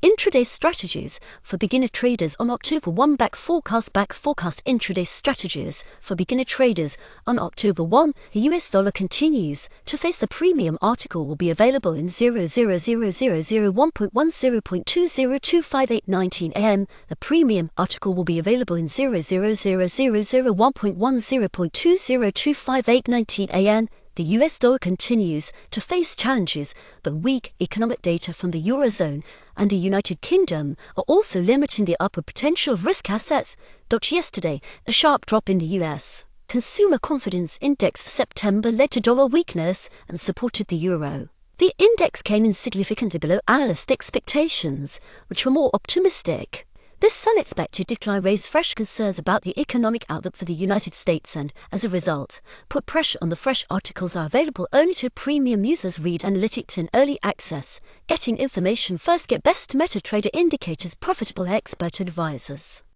Intraday Strategies for beginner traders on October 1 back forecast Intraday Strategies for beginner traders on October 1. The US dollar continues to face the premium. Article will be available in 00001.10.2025 AM. The premium article will be available in 00001.10.2025 AM. The US dollar continues to face challenges, but weak economic data from the Eurozone and the United Kingdom are also limiting the upward potential of risk assets. Yesterday, a sharp drop in the US Consumer Confidence Index for September led to dollar weakness and supported the euro. The index came in significantly below analyst expectations, which were more optimistic. This unexpected decline raised fresh concerns about the economic outlook for the United States and, as a result, put pressure on the fresh articles are available only to premium users. Read Analytics in early access. Getting information first. Get best MetaTrader indicators. Profitable expert advisors.